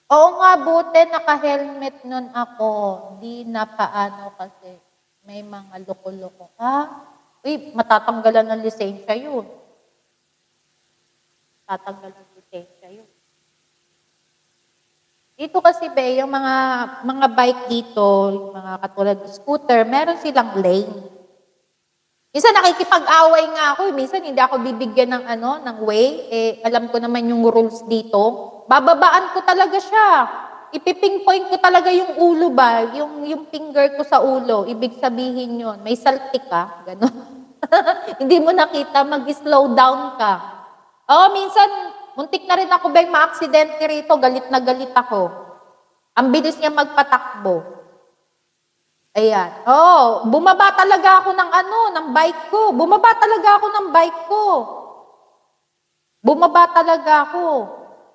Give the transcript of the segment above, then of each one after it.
Oo nga, buti naka-helmet nun ako. Di na paano kasi may mga loko-loko. Uy, matatanggalan ng lisensya yun. Tatanggal ng lisensya yun. Dito kasi be, yung mga bike dito, yung mga katulad ng scooter, meron silang lane. Minsan nakikipag-away nga ako, minsan hindi ako bibigyan ng ng way, alam ko naman yung rules dito. Bababaan ko talaga siya. Ipipinpoint ko talaga yung ulo ba, yung finger ko sa ulo, ibig sabihin yun, may saltik ka, gano'n. Hindi mo nakita, mag-slow down ka. Minsan, muntik na rin ako ba yung ma-aksidente rito, galit na galit ako. Ang bilis niya magpatakbo. Ayan. Bumaba talaga ako ng bike ko. Bumaba talaga ako ng bike ko. Bumaba talaga ako.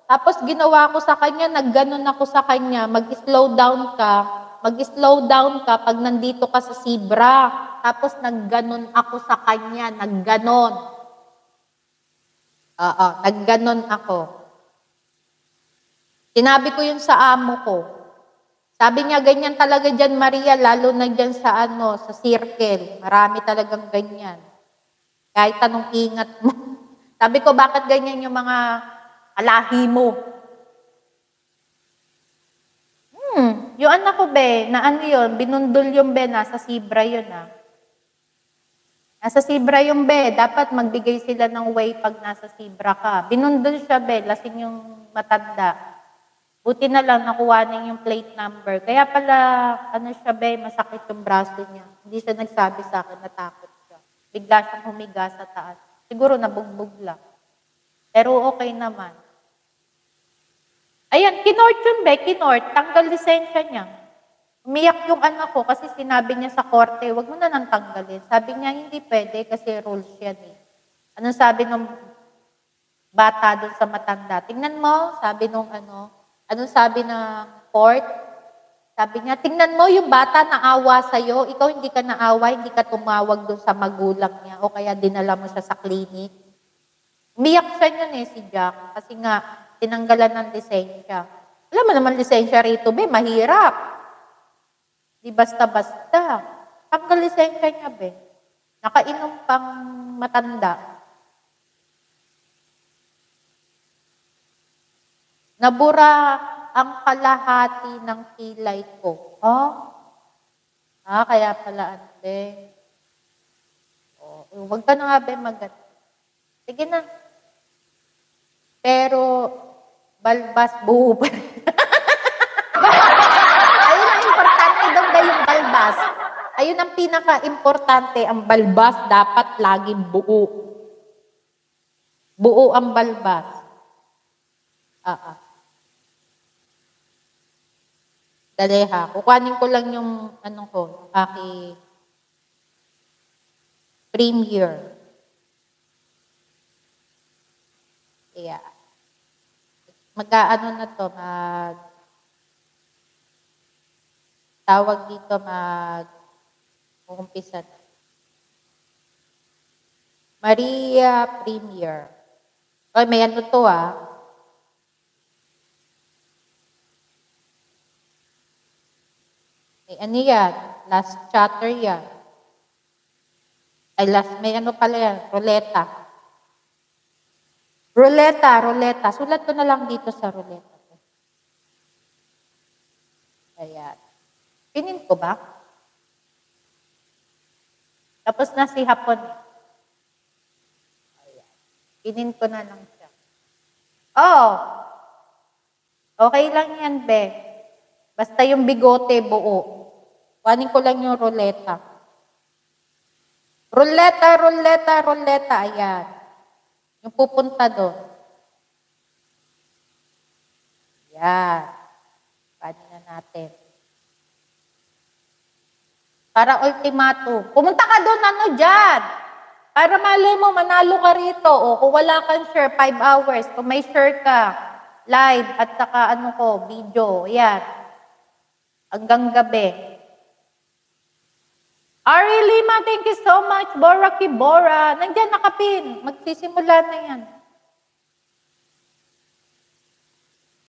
Tapos ginawa ko sa kanya, nagganon ako sa kanya, mag-slow down ka. Mag-slow down ka pag nandito ka sa zebra. Tapos nagganon ako sa kanya, nagganon. Nagganon ako. Sinabi ko yun sa amo ko. Sabi niya, ganyan talaga dyan, Maria, lalo na dyan sa sa circle. Marami talagang ganyan. Kahit anong ingat mo. Sabi ko, bakit ganyan yung mga alahi mo? Yung anak ko, be, na yun, binundol yung be, nasa zebra yun, Nasa zebra yung be, dapat magbigay sila ng way pag nasa zebra ka. Binundol siya, be, lasing yung matanda. Buti na lang nakuha niya yung plate number. Kaya pala, siya be, masakit yung braso niya. Hindi siya nagsabi sa akin, natakot siya. Bigla siyang humiga sa taas. Siguro nabugbog lang. Pero okay naman. Ayan, kinort yun be, kinort. Tanggal lisensya niya. Umiyak yung anak ko kasi sinabi niya sa korte, wag mo na nang tanggalin. Sabi niya, hindi pwede kasi rules yan eh. Anong sabi ng bata doon sa matanda? Tingnan mo, sabi nung anong sabi ng court? Sabi niya, tingnan mo yung bata naawa sa'yo, ikaw hindi ka naawa, hindi ka tumawag doon sa magulang niya o kaya dinala mo siya sa clinic. Umiyak siya niyan si Jack kasi nga tinanggalan ng lisensya. Alam mo naman lisensya rito, be, mahirap. Di basta-basta. Tanggal lisensya niya, be. Nakainom pang matanda. Nabura ang kalahati ng kilay ko. Kaya pala, ante. Huwag ka na nga, be, Sige na. Pero, balbas, buho pa rin. Ayun ang importante daw ba yung balbas? Ayun ang pinaka-importante, ang balbas dapat laging buo. Buo ang balbas. Dali ha. Kukuhanin ko lang yung aking Premier. Yeah. Mag-aano na to, tawag dito, umpisa na. Maria Premier. May to yan? Last chapter yan. May pala yan, ruleta. Ruleta. Sulat ko na lang dito sa ruleta. Ayan. Pinin ko ba? Tapos na si hapon. Ayan. Pinin ko na lang siya. Okay lang yan, be. Basta yung bigote buo. Kuhanin ko lang yung ruleta. Ruleta. Ayan. Yung pupunta doon. Ayan. Kuhanin na natin. Para ultimatum. Pumunta ka doon, dyan. Para malay mo, manalo ka rito. Kung wala kang share, 5 hours. Kung may share ka, live, at saka video. Ayan. Hanggang gabi. Ari Lima, thank you so much. Bora Kibora. Nandiyan nakapin. Magsisimula na yan.